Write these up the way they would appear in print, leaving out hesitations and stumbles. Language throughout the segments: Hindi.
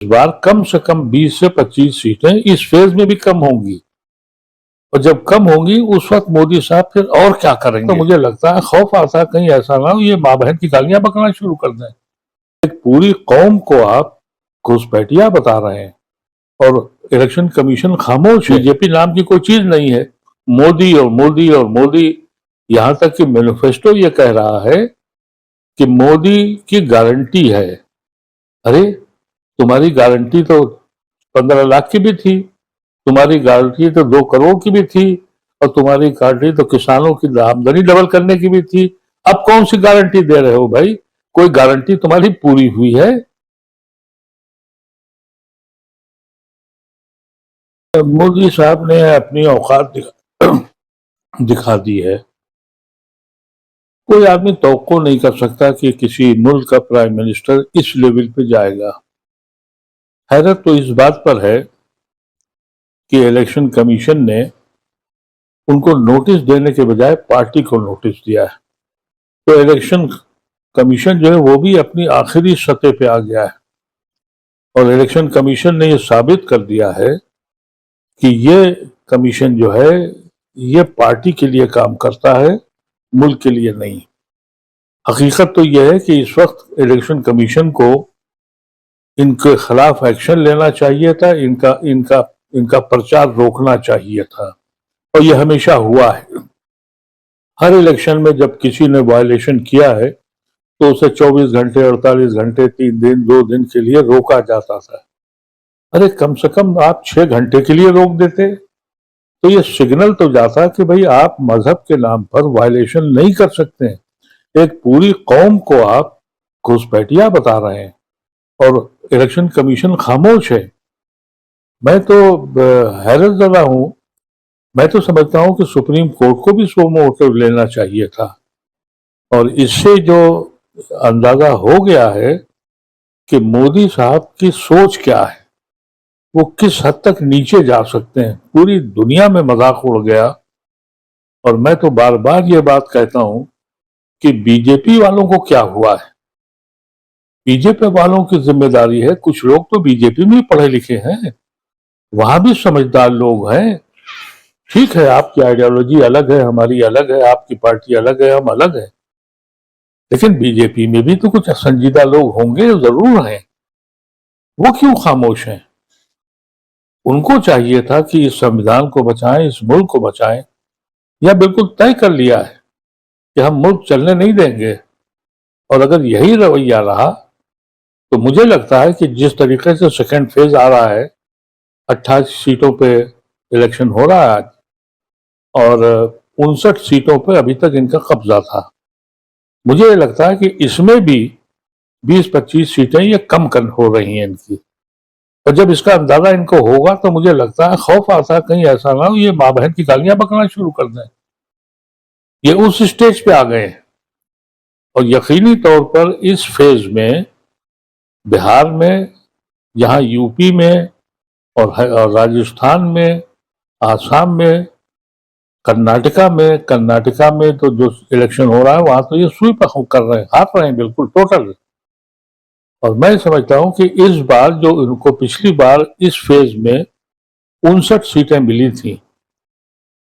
इस बार कम से कम 20 से 25 सीटें इस फेज में भी कम होंगी, और जब कम होंगी उस वक्त मोदी साहब फिर और क्या करेंगे। तो मुझे लगता है, खौफ आता है कहीं ऐसा ना हो ये माँ बहन की गालियां बकना शुरू कर दें। एक पूरी कौम को आप घुसपैठिया बता रहे हैं और इलेक्शन कमीशन खामोश है। बीजेपी नाम की कोई चीज नहीं है। मोदी और मोदी और मोदी, यहां तक कि मैनिफेस्टो ये कह रहा है कि मोदी की गारंटी है। अरे, तुम्हारी गारंटी तो 15 लाख की भी थी, तुम्हारी गारंटी तो 2 करोड़ की भी थी, और तुम्हारी गारंटी तो किसानों की आमदनी डबल करने की भी थी। अब कौन सी गारंटी दे रहे हो भाई? कोई गारंटी तुम्हारी पूरी हुई है? मोदी साहब ने अपनी औकात दिखा दी है। कोई आदमी तवक्को नहीं कर सकता कि किसी मुल्क का प्राइम मिनिस्टर इस लेवल पे जाएगा। हैरत तो इस बात पर है कि इलेक्शन कमीशन ने उनको नोटिस देने के बजाय पार्टी को नोटिस दिया है। तो इलेक्शन कमीशन जो है वो भी अपनी आखिरी सतह पे आ गया है, और इलेक्शन कमीशन ने ये साबित कर दिया है कि ये कमीशन जो है ये पार्टी के लिए काम करता है, मुल्क के लिए नहीं। हकीकत तो यह है कि इस वक्त इलेक्शन कमीशन को इनके खिलाफ एक्शन लेना चाहिए था, इनका इनका इनका प्रचार रोकना चाहिए था, और यह हमेशा हुआ है। हर इलेक्शन में जब किसी ने वायलेशन किया है तो उसे 24 घंटे, 48 घंटे, 3 दिन, 2 दिन के लिए रोका जाता था। अरे, कम से कम आप 6 घंटे के लिए रोक देते तो ये सिग्नल तो जाता कि भाई आप मजहब के नाम पर वायलेशन नहीं कर सकते हैं। एक पूरी कौम को आप घुसपैठिया बता रहे हैं और इलेक्शन कमीशन खामोश है। मैं तो हैरत ज़दा हूं। मैं तो समझता हूं कि सुप्रीम कोर्ट को भी सो मोटिव लेना चाहिए था, और इससे जो अंदाजा हो गया है कि मोदी साहब की सोच क्या है, वो किस हद तक नीचे जा सकते हैं, पूरी दुनिया में मजाक उड़ गया। और मैं तो बार बार ये बात कहता हूं कि बीजेपी वालों को क्या हुआ है। बीजेपी वालों की जिम्मेदारी है, कुछ लोग तो बीजेपी में पढ़े लिखे हैं, वहां भी समझदार लोग हैं। ठीक है, आपकी आइडियोलॉजी अलग है, हमारी अलग है, आपकी पार्टी अलग है, हम अलग है, लेकिन बीजेपी में भी तो कुछ संजीदा लोग होंगे, जरूर हैं। वो क्यों खामोश हैं? उनको चाहिए था कि इस संविधान को बचाएं, इस मुल्क को बचाएं, या बिल्कुल तय कर लिया है कि हम मुल्क चलने नहीं देंगे। और अगर यही रवैया रहा तो मुझे लगता है कि जिस तरीके से सेकेंड फेज आ रहा है, 28 सीटों पे इलेक्शन हो रहा है आज, और 59 सीटों पे अभी तक इनका कब्जा था, मुझे लगता है कि इसमें भी 20-25 सीटें ये कम हो रही हैं इनकी। और जब इसका अंदाजा इनको होगा तो मुझे लगता है, खौफ आता है कहीं ऐसा ना हो ये माँ बहन की गालियां बकना शुरू कर दें। ये उस स्टेज पे आ गए हैं, और यकीनी तौर पर इस फेज में बिहार में, यहाँ यूपी में, और राजस्थान में, आसाम में, कर्नाटका में तो जो इलेक्शन हो रहा है वहां तो ये स्वीप कर रहे हैं, हार रहे हैं बिल्कुल टोटल। और मैं समझता हूं कि इस बार जो इनको पिछली बार इस फेज में 59 सीटें मिली थी,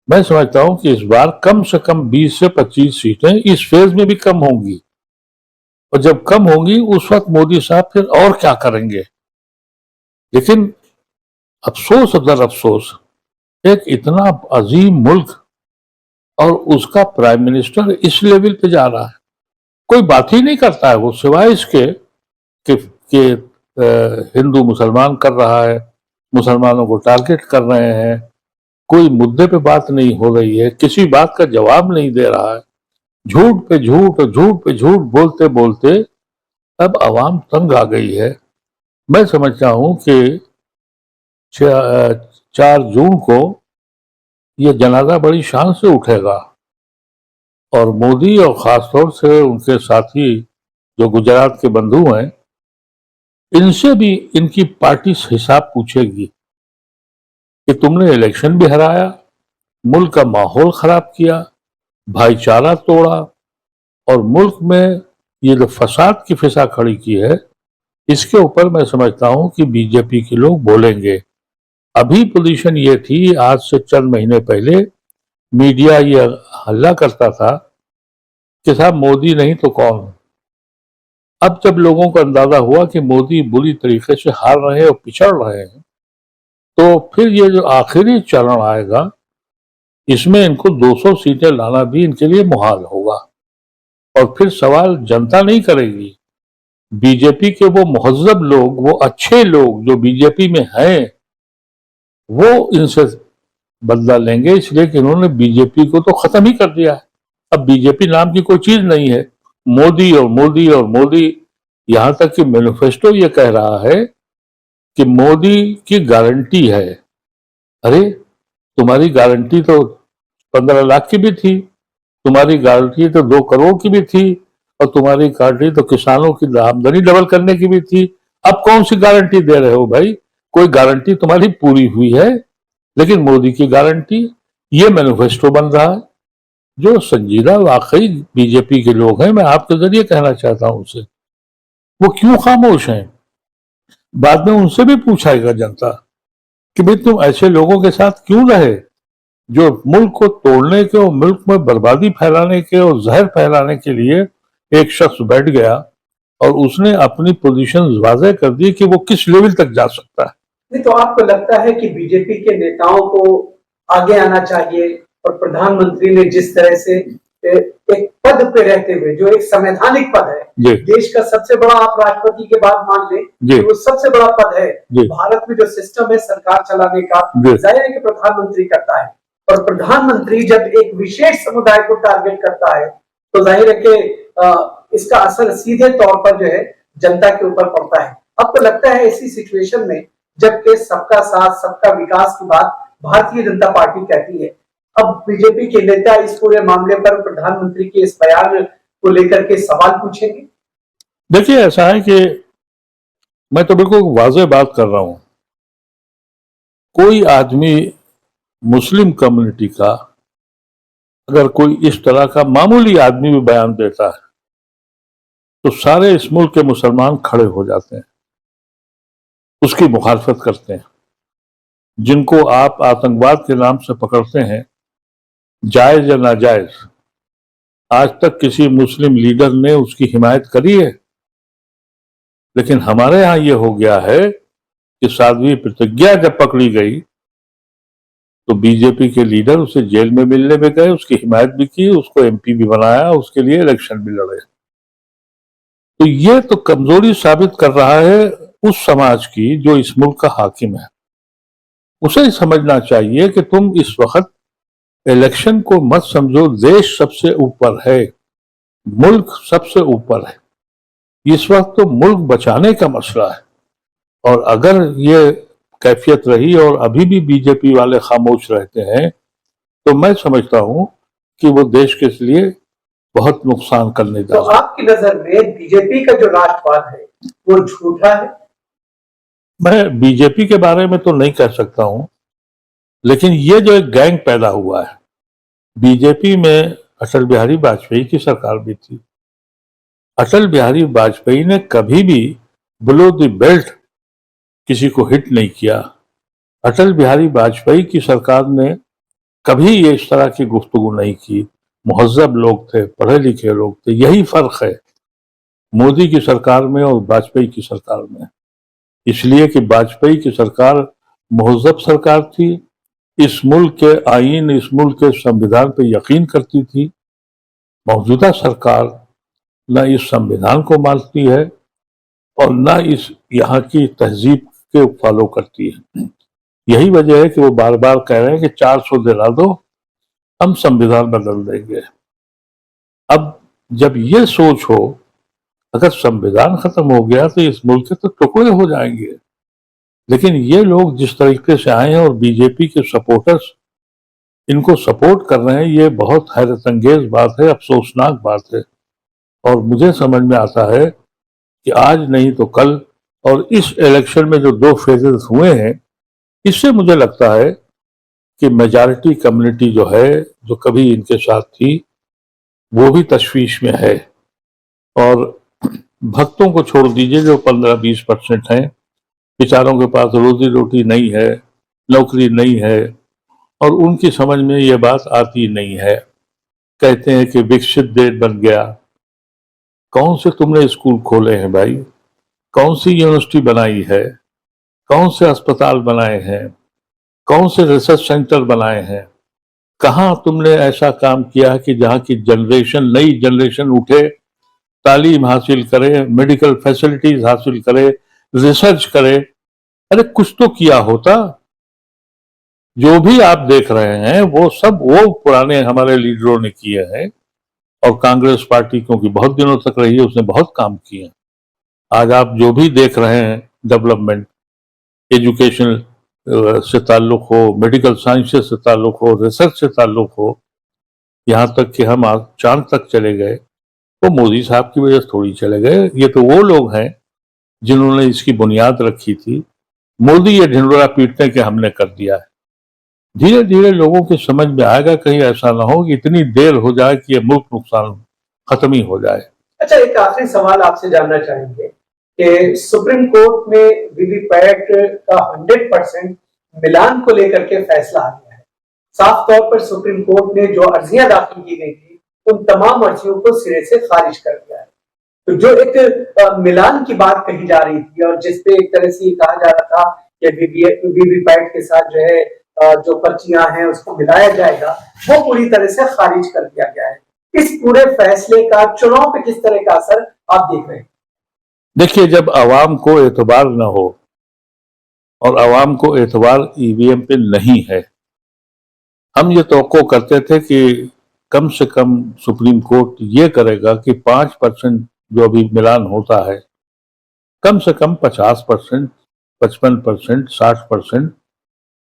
मैं समझता हूं कि इस बार कम से कम 20 से 25 सीटें इस फेज में भी कम होंगी, और जब कम होंगी उस वक्त मोदी साहब फिर और क्या करेंगे। लेकिन अफसोस अदर अफसोस, एक इतना अजीम मुल्क और उसका प्राइम मिनिस्टर इस लेवल पे जा रहा है, कोई बात ही नहीं करता है वो, सिवाय इसके कि हिंदू मुसलमान कर रहा है, मुसलमानों को टारगेट कर रहे हैं, कोई मुद्दे पे बात नहीं हो रही है, किसी बात का जवाब नहीं दे रहा है, झूठ पे झूठ, झूठ पे झूठ बोलते बोलते अब आवाम तंग आ गई है। मैं समझता हूं कि 4 जून को यह जनाजा बड़ी शान से उठेगा, और मोदी और खासतौर से उनके साथी जो गुजरात के बंधु हैं, इनसे भी इनकी पार्टी हिसाब पूछेगी कि तुमने इलेक्शन भी हराया, मुल्क का माहौल खराब किया, भाईचारा तोड़ा, और मुल्क में ये जो फसाद की फिजा खड़ी की है, इसके ऊपर मैं समझता हूं कि बीजेपी के लोग बोलेंगे। अभी पोजीशन ये थी, आज से चंद महीने पहले मीडिया ये हल्ला करता था कि साहब मोदी नहीं तो कौन। अब जब लोगों को अंदाजा हुआ कि मोदी बुरी तरीके से हार रहे हैं और पिछड़ रहे हैं, तो फिर ये जो आखिरी चरण आएगा, इसमें इनको 200 सीटें लाना भी इनके लिए मुहाल होगा। और फिर सवाल जनता नहीं करेगी, बीजेपी के वो मुहज्जब लोग, वो अच्छे लोग जो बीजेपी में हैं, वो इनसे बदला लेंगे, इसलिए कि इन्होंने बीजेपी को तो खत्म ही कर दिया है। अब बीजेपी नाम की कोई चीज नहीं है। मोदी और मोदी और मोदी, यहां तक कि मैनिफेस्टो ये कह रहा है कि मोदी की गारंटी है। अरे तुम्हारी गारंटी तो 15 लाख की भी थी, तुम्हारी गारंटी तो 2 करोड़ की भी थी, और तुम्हारी गारंटी तो किसानों की आमदनी डबल करने की भी थी। अब कौन सी गारंटी दे रहे हो भाई? कोई गारंटी तुम्हारी पूरी हुई है, लेकिन मोदी की गारंटी, ये मैनिफेस्टो बन रहा है। जो संजीदा वाकई बीजेपी के लोग हैं, मैं आपके जरिए कहना चाहता हूं उनसे, वो क्यों खामोश हैं? बाद में उनसे भी पूछाएगा जनता कि भाई तुम ऐसे लोगों के साथ क्यों रहे जो मुल्क को तोड़ने के और मुल्क में बर्बादी फैलाने के और जहर फैलाने के लिए एक शख्स बैठ गया और उसने अपनी पोजीशन वाज़ेह कर दी कि वो किस लेवल तक जा सकता है। नहीं तो आपको लगता है कि बीजेपी के नेताओं को आगे आना चाहिए, और प्रधानमंत्री ने जिस तरह से एक पद पे रहते हुए, जो एक संवैधानिक पद है, देश का सबसे बड़ा, आप राष्ट्रपति के बाद मान लें वो सबसे बड़ा पद है भारत में, जो सिस्टम है सरकार चलाने का, जाहिर है कि प्रधानमंत्री करता है। और प्रधानमंत्री जब एक विशेष समुदाय को टारगेट करता है, तो जाहिर है कि इसका असर सीधे तौर पर जो है जनता के ऊपर पड़ता है। आपको लगता है ऐसी सिचुएशन में, जबकि सबका साथ सबका विकास की बात भारतीय जनता पार्टी कहती है, अब बीजेपी के नेता इस पूरे मामले पर प्रधानमंत्री के इस बयान को लेकर के सवाल पूछेंगे? देखिए, ऐसा है कि मैं तो बिल्कुल वाज़ेह बात कर रहा हूं। कोई आदमी मुस्लिम कम्युनिटी का अगर कोई इस तरह का मामूली आदमी भी बयान देता है, तो सारे इस मुल्क के मुसलमान खड़े हो जाते हैं, उसकी मुखालफत करते हैं। जिनको आप आतंकवाद के नाम से पकड़ते हैं, जायज या नाजायज, आज तक किसी मुस्लिम लीडर ने उसकी हिमायत करी है? लेकिन हमारे यहां यह हो गया है कि साध्वी प्रतिज्ञा जब पकड़ी गई, तो बीजेपी के लीडर उसे जेल में मिलने में गए, उसकी हिमायत भी की, उसको एमपी भी बनाया, उसके लिए इलेक्शन भी लड़े। तो ये तो कमजोरी साबित कर रहा है उस समाज की जो इस मुल्क का हाकिम है। उसे समझना चाहिए कि तुम इस वक्त इलेक्शन को मत समझो, देश सबसे ऊपर है, मुल्क सबसे ऊपर है। इस वक्त तो मुल्क बचाने का मसला है, और अगर ये कैफियत रही और अभी भी बीजेपी वाले खामोश रहते हैं, तो मैं समझता हूं कि वो देश के लिए बहुत नुकसान करने जा रहा है। तो आपकी नजर में बीजेपी का जो राष्ट्रवाद है वो झूठा है? मैं बीजेपी के बारे में तो नहीं कह सकता हूं, लेकिन ये जो एक गैंग पैदा हुआ है, बीजेपी में अटल बिहारी वाजपेयी की सरकार भी थी। अटल बिहारी वाजपेयी ने कभी भी बिलो द बेल्ट किसी को हिट नहीं किया। अटल बिहारी वाजपेयी की सरकार ने कभी ये इस तरह की गुफ्तगू नहीं की। मुहज्जब लोग थे, पढ़े लिखे लोग थे। यही फर्क है मोदी की सरकार में और वाजपेयी की सरकार में, इसलिए कि वाजपेयी की सरकार मुहज्जब सरकार थी, इस मुल्क के आईन, इस मुल्क के संविधान पर यकीन करती थी। मौजूदा सरकार न इस संविधान को मानती है और न इस यहाँ की तहजीब के फॉलो करती है। यही वजह है कि वो बार बार कह रहे हैं कि 400 दिला दो, हम संविधान बदल देंगे। अब जब ये सोच हो, अगर संविधान खत्म हो गया तो इस मुल्क के तो टुकड़े हो जाएंगे। लेकिन ये लोग जिस तरीके से आए हैं और बीजेपी के सपोर्टर्स इनको सपोर्ट कर रहे हैं, ये बहुत हैरत अंगेज बात है, अफसोसनाक बात है। और मुझे समझ में आता है कि आज नहीं तो कल, और इस इलेक्शन में जो 2 फेजेस हुए हैं, इससे मुझे लगता है कि मेजॉरिटी कम्युनिटी जो है, जो कभी इनके साथ थी, वो भी तशवीश में है। और भक्तों को छोड़ दीजिए जो 15-20% हैं, बेचारों के पास रोजी रोटी नहीं है, नौकरी नहीं है और उनकी समझ में ये बात आती नहीं है। कहते हैं कि विकसित देश बन गया। कौन से तुमने स्कूल खोले हैं भाई? कौन सी यूनिवर्सिटी बनाई है? कौन से अस्पताल बनाए हैं? कौन से रिसर्च सेंटर बनाए हैं? कहाँ तुमने ऐसा काम किया कि जहाँ की जनरेशन, नई जनरेशन उठे, तालीम हासिल करे, मेडिकल फैसिलिटीज हासिल करे, रिसर्च करे? अरे कुछ तो किया होता। जो भी आप देख रहे हैं वो सब वो पुराने हमारे लीडरों ने किए हैं और कांग्रेस पार्टी क्योंकि बहुत दिनों तक रही है, उसने बहुत काम किए। आज आप जो भी देख रहे हैं डेवलपमेंट, एजुकेशन से ताल्लुक हो, मेडिकल साइंसेस से ताल्लुक हो, रिसर्च से ताल्लुक हो, यहाँ तक कि हम आज चांद तक चले गए, तो मोदी साहब की वजह से थोड़ी चले गए। ये तो वो लोग हैं जिन्होंने इसकी बुनियाद रखी थी। मोदी ये ढिंडोरा पीटने के हमने कर दिया है। धीरे धीरे लोगों की समझ में आएगा, कहीं ऐसा ना हो कि इतनी देर हो जाए कि ये मुल्क नुकसान खत्म ही हो जाए। अच्छा, एक आखिरी सवाल आपसे जानना चाहेंगे कि सुप्रीम कोर्ट में वीवीपैट का 100% मिलान को लेकर के फैसला आ गया है। साफ तौर पर सुप्रीम कोर्ट ने जो अर्जियां दाखिल की गई थी उन तमाम अर्जियों को सिरे से खारिज कर दिया है। तो जो एक मिलान की बात कही जा रही थी और जिसपे एक तरह से कहा जा रहा था कि वीवीपैट के साथ जो है जो पर्चियां हैं उसको मिलाया जाएगा, वो पूरी तरह से खारिज कर दिया गया है। इस पूरे फैसले का चुनाव पे किस तरह का असर आप देख रहे हैं? देखिए, जब आवाम को एतबार न हो और आवाम को एतबार ईवीएम पे नहीं है, हम ये तवक्को करते थे कि कम से कम सुप्रीम कोर्ट ये करेगा कि 5% जो अभी मिलान होता है, कम से कम 50%, 55%, 60%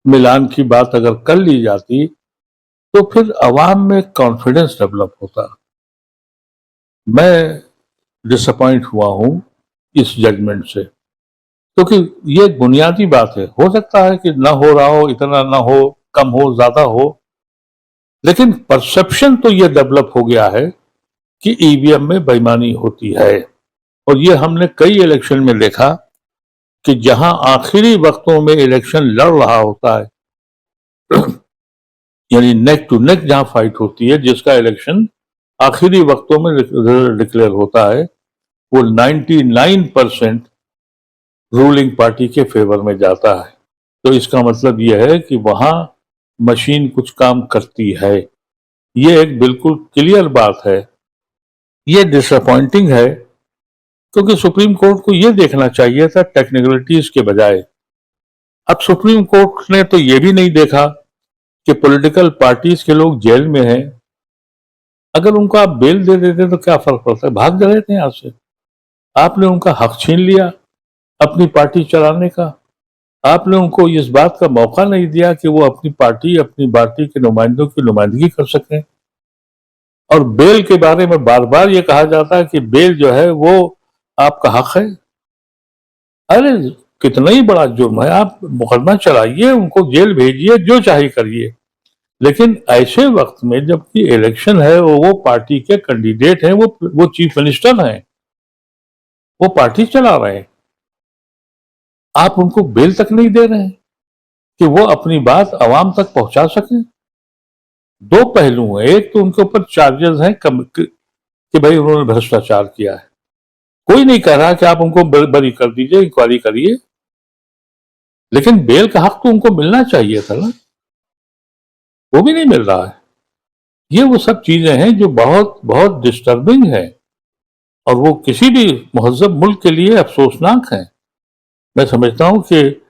मिलान की बात अगर कर ली जाती तो फिर अवाम में कॉन्फिडेंस डेवलप होता। मैं डिसअपॉइंट हुआ हूं इस जजमेंट से, क्योंकि ये बुनियादी बात है। हो सकता है कि ना हो रहा हो, इतना ना हो, कम हो, ज्यादा हो, लेकिन परसेप्शन तो ये डेवलप हो गया है कि ईवीएम में बेईमानी होती है। और ये हमने कई इलेक्शन में देखा कि जहां आखिरी वक्तों में इलेक्शन लड़ रहा होता है, यानी नेक टू नेक जहां फाइट होती है, जिसका इलेक्शन आखिरी वक्तों में डिक्लेयर होता है, वो 99% रूलिंग पार्टी के फेवर में जाता है। तो इसका मतलब यह है कि वहां मशीन कुछ काम करती है। ये एक बिल्कुल क्लियर बात है। ये डिसअपॉइंटिंग है क्योंकि सुप्रीम कोर्ट को ये देखना चाहिए था टेक्निकलिटीज के बजाय। अब सुप्रीम कोर्ट ने तो ये भी नहीं देखा कि पॉलिटिकल पार्टीज के लोग जेल में हैं। अगर उनको आप बेल दे देते तो क्या फर्क पड़ता है, भाग रहे थे यहां से। आपने उनका हक छीन लिया अपनी पार्टी चलाने का। आपने उनको इस बात का मौका नहीं दिया कि वो अपनी पार्टी के नुमाइंदों की नुमाइंदगी कर सकें। और बेल के बारे में बार बार ये कहा जाता है कि बेल जो है वो आपका हक है। अरे कितना ही बड़ा जुर्म है, आप मुकदमा चलाइए, उनको जेल भेजिए, जो चाहे करिए, लेकिन ऐसे वक्त में जबकि इलेक्शन है, वो पार्टी के कैंडिडेट हैं, वो चीफ मिनिस्टर हैं, वो पार्टी चला रहे हैं, आप उनको बेल तक नहीं दे रहे हैं कि वो अपनी बात आवाम तक पहुंचा सकें। दो पहलू हैं। एक तो उनके ऊपर चार्जेस हैं कि भाई उन्होंने भ्रष्टाचार किया है। कोई नहीं कह रहा कि आप उनको बरी कर दीजिए, इंक्वायरी करिए, लेकिन बेल का हक तो उनको मिलना चाहिए था ना, वो भी नहीं मिल रहा है। ये वो सब चीजें हैं जो बहुत बहुत डिस्टर्बिंग है और वो किसी भी महज़ब मुल्क के लिए अफसोसनाक है। मैं समझता हूं कि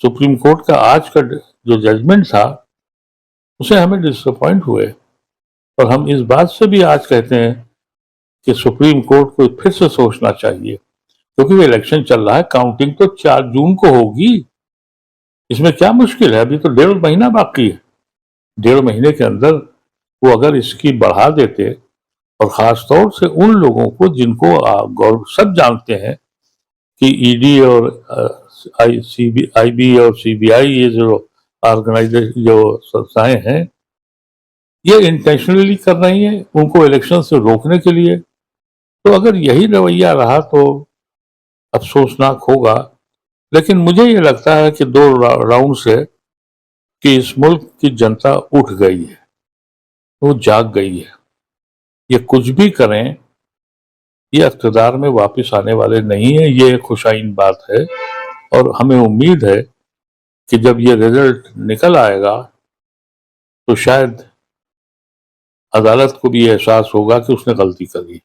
सुप्रीम कोर्ट का आज का जो जजमेंट था उसे हमें डिसअपॉइंट हुए और हम इस बात से भी आज कहते हैं कि सुप्रीम कोर्ट को फिर से सोचना चाहिए, क्योंकि वो इलेक्शन चल रहा है। काउंटिंग तो 4 जून को होगी, इसमें क्या मुश्किल है? अभी तो 1.5 महीना बाकी है। 1.5 महीने के अंदर वो अगर इसकी बढ़ा देते, और खासतौर से उन लोगों को जिनको सब जानते हैं कि ईडी और आईबी और सीबीआई, ये जो ऑर्गेनाइजेशन, जो संस्थाएं हैं, ये इंटेंशनली कर रही हैं उनको इलेक्शन से रोकने के लिए। तो अगर यही रवैया रहा तो अफसोसनाक होगा। लेकिन मुझे ये लगता है कि 2 राउंड से कि इस मुल्क की जनता उठ गई है, वो जाग गई है। ये कुछ भी करें, ये इक़्तिदार में वापस आने वाले नहीं है, ये खुशाइन बात है। और हमें उम्मीद है कि जब ये रिजल्ट निकल आएगा तो शायद अदालत को भी एहसास होगा कि उसने गलती करी।